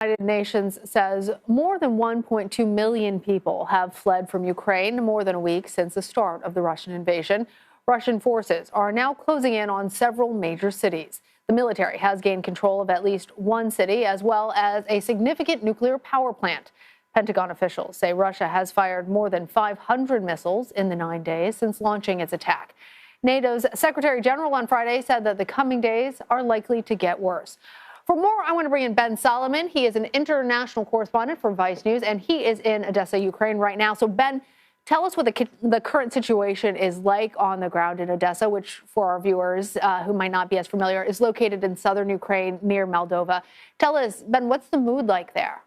United Nations says more than 1.2 million people have fled from Ukraine more than a week since the start of the Russian invasion. Russian forces are now closing in on several major cities. The military has gained control of at least one city, as well as a significant nuclear power plant. Pentagon officials say Russia has fired more than 500 missiles in the 9 days since launching its attack. NATO's Secretary General on Friday said that the coming days are likely to get worse. For more, I want to bring in Ben Solomon. He is an international correspondent for Vice News, and he is in Odessa, Ukraine right now. So, Ben, tell us what the current situation is like on the ground in Odessa, which, for our viewers who might not be as familiar, is located in southern Ukraine near Moldova. Tell us, Ben, what's the mood like there?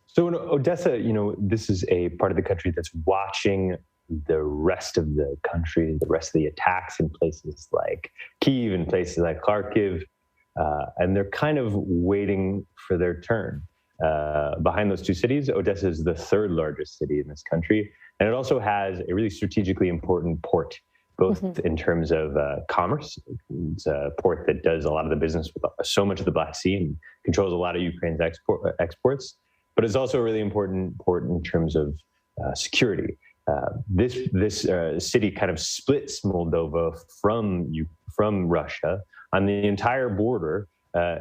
So in Odessa, this is a part of the country that's watching the rest of the country, the rest of the attacks in places like Kyiv and places like Kharkiv, and they're kind of waiting for their turn. Behind those two cities, Odessa is the third largest city in this country, and it also has a really strategically important port, both in terms of commerce. It's a port that does a lot of the business with so much of the Black Sea and controls a lot of Ukraine's exports, but it's also a really important port in terms of security. This city kind of splits Moldova from Russia, and the entire border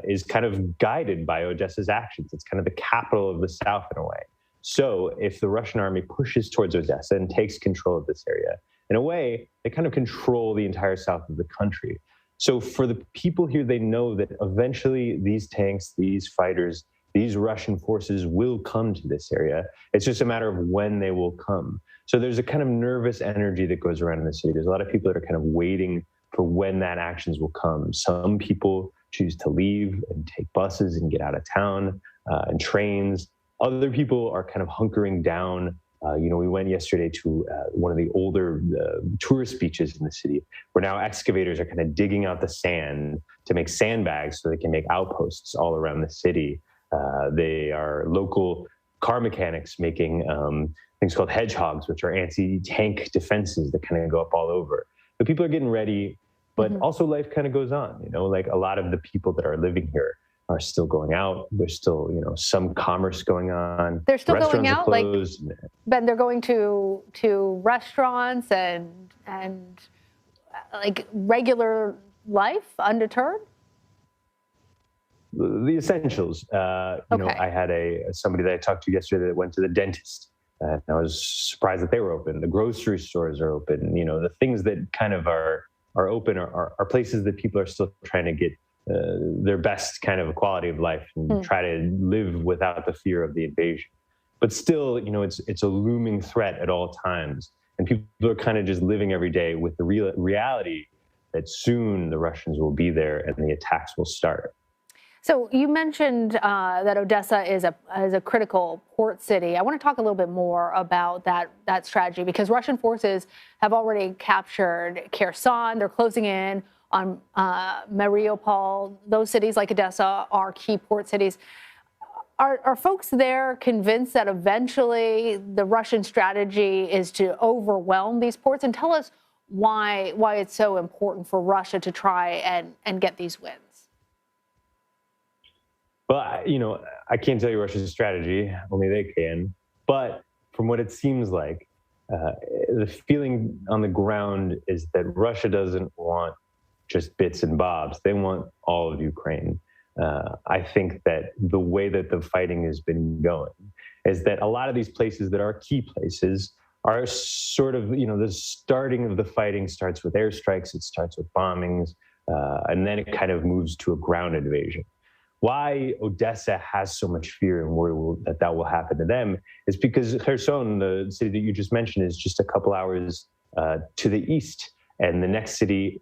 is kind of guided by Odessa's actions. It's kind of the capital of the south in a way. So if the Russian army pushes towards Odessa and takes control of this area, in a way, they kind of control the entire south of the country. So for the people here, they know that eventually these tanks, these fighters, these Russian forces will come to this area. It's just a matter of when they will come. So there's a kind of nervous energy that goes around in the city. There's a lot of people that are kind of waiting for when that actions will come. Some people choose to leave and take buses and get out of town and trains. Other people are kind of hunkering down. We went yesterday to one of the older tourist beaches in the city, where now excavators are kind of digging out the sand to make sandbags so they can make outposts all around the city. They are local car mechanics making things called hedgehogs, which are anti-tank defenses that kind of go up all over. So people are getting ready, but also life kind of goes on. Like a lot of the people that are living here are still going out. There's still, some commerce going on. They're still going out, like, Ben, they're going to restaurants and like regular life undeterred? The essentials. I had somebody that I talked to yesterday that went to the dentist, and I was surprised that they were open. The grocery stores are open. The things that kind of are open are places that people are still trying to get their best kind of quality of life and try to live without the fear of the invasion. But still, it's a looming threat at all times, and people are kind of just living every day with the reality that soon the Russians will be there and the attacks will start. So you mentioned that Odessa is a critical port city. I want to talk a little bit more about that strategy, because Russian forces have already captured Kherson. They're closing in on Mariupol. Those cities like Odessa are key port cities. Are folks there convinced that eventually the Russian strategy is to overwhelm these ports? And tell us why it's so important for Russia to try and get these wins. Well, I can't tell you Russia's strategy, only they can. But from what it seems like, the feeling on the ground is that Russia doesn't want just bits and bobs. They want all of Ukraine. I think that the way that the fighting has been going is that a lot of these places that are key places are sort of, the starting of the fighting starts with airstrikes, it starts with bombings, and then it kind of moves to a ground invasion. Why Odessa has so much fear and worry that will happen to them is because Kherson, the city that you just mentioned, is just a couple hours to the east. And the next city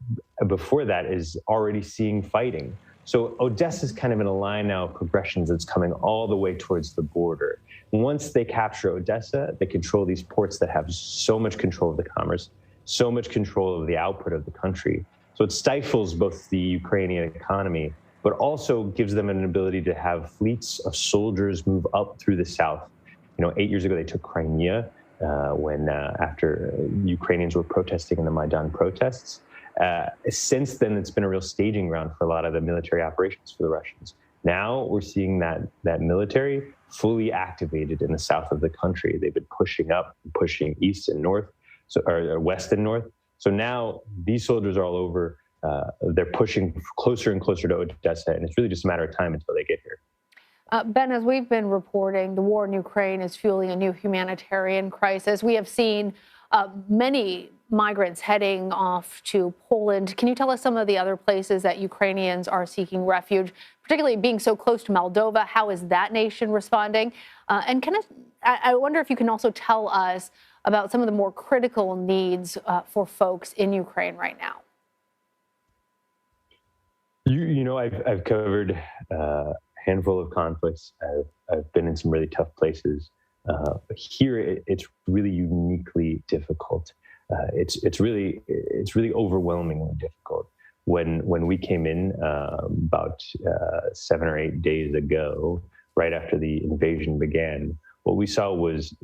before that is already seeing fighting. So Odessa is kind of in a line now of progressions that's coming all the way towards the border. Once they capture Odessa, they control these ports that have so much control of the commerce, so much control of the output of the country. So it stifles both the Ukrainian economy, but also gives them an ability to have fleets of soldiers move up through the south. 8 years ago, they took Crimea when after Ukrainians were protesting in the Maidan protests. Since then, it's been a real staging ground for a lot of the military operations for the Russians. Now we're seeing that military fully activated in the south of the country. They've been pushing up, pushing east and north, or west and north. So now these soldiers are all over. They're pushing closer and closer to Odessa, and it's really just a matter of time until they get here. Ben, as we've been reporting, the war in Ukraine is fueling a new humanitarian crisis. We have seen many migrants heading off to Poland. Can you tell us some of the other places that Ukrainians are seeking refuge, particularly being so close to Moldova? How is that nation responding? And I wonder if you can also tell us about some of the more critical needs for folks in Ukraine right now. I've covered a handful of conflicts. I've been in some really tough places. Here, it's really uniquely difficult. It's really overwhelmingly difficult. When we came in about 7 or 8 days ago, right after the invasion began, what we saw was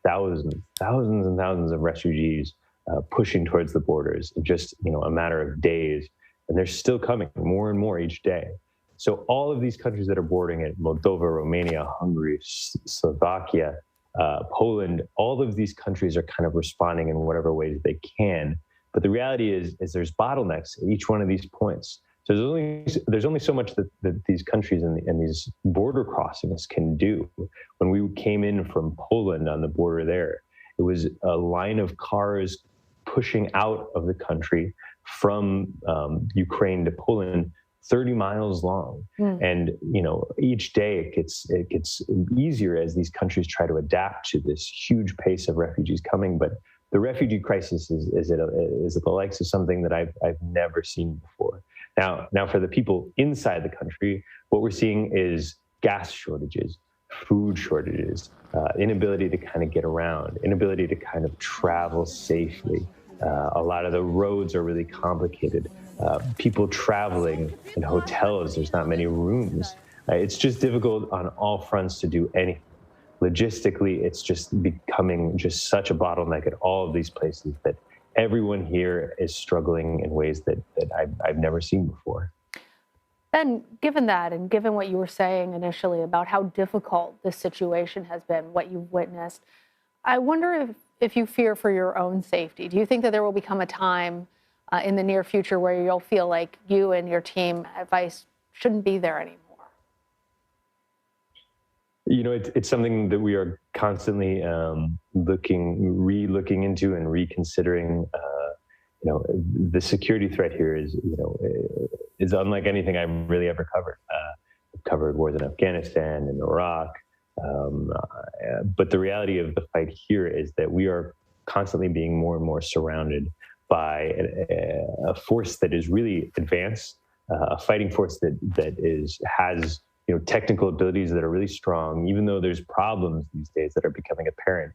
thousands and thousands of refugees pushing towards the borders in just a matter of days, and they're still coming more and more each day. So all of these countries that are bordering it, Moldova, Romania, Hungary, Slovakia, Poland, all of these countries are kind of responding in whatever ways they can. But the reality is there's bottlenecks at each one of these points. So there's only so much that these countries and these border crossings can do. When we came in from Poland on the border there, it was a line of cars pushing out of the country from Ukraine to Poland, 30 miles long. And, each day it gets easier as these countries try to adapt to this huge pace of refugees coming. But the refugee crisis is at the likes of something that I've never seen before. Now, for the people inside the country, what we're seeing is gas shortages, food shortages, inability to kind of get around, inability to kind of travel safely. A lot of the roads are really complicated. People traveling in hotels, there's not many rooms. It's just difficult on all fronts to do anything. Logistically, it's just becoming just such a bottleneck at all of these places that everyone here is struggling in ways that I've never seen before. Ben, given that and given what you were saying initially about how difficult this situation has been, what you've witnessed, I wonder if you fear for your own safety. Do you think that there will become a time in the near future where you'll feel like you and your team at Vice shouldn't be there anymore? It's something that we are constantly re-looking into and reconsidering. The security threat here is unlike anything I've really ever covered. I've covered wars in Afghanistan and Iraq. But the reality of the fight here is that we are constantly being more and more surrounded by a force that is really advanced, a fighting force that has technical abilities that are really strong, even though there's problems these days that are becoming apparent.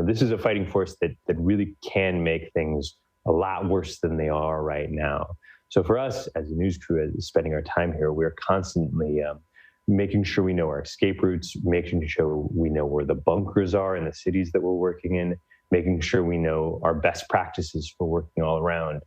This is a fighting force that really can make things a lot worse than they are right now. So for us as a news crew, as spending our time here, we're constantly making sure we know our escape routes, making sure we know where the bunkers are in the cities that we're working in, making sure we know our best practices for working all around.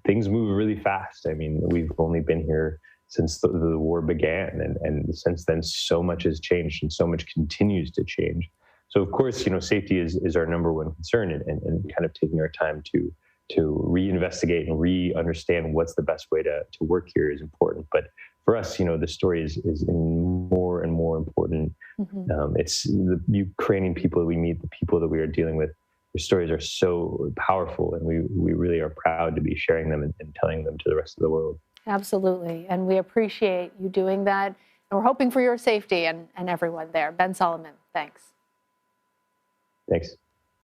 Things move really fast. I mean, we've only been here since the war began, and since then, so much has changed and so much continues to change. So, of course, safety is our number one concern, and kind of taking our time to reinvestigate and re-understand what's the best way to work here is important. But for us, the story is more and more important. It's the Ukrainian people that we meet, the people that we are dealing with. Their stories are so powerful, and we really are proud to be sharing them and telling them to the rest of the world. Absolutely. And we appreciate you doing that. And we're hoping for your safety and everyone there. Ben Solomon, thanks. Thanks.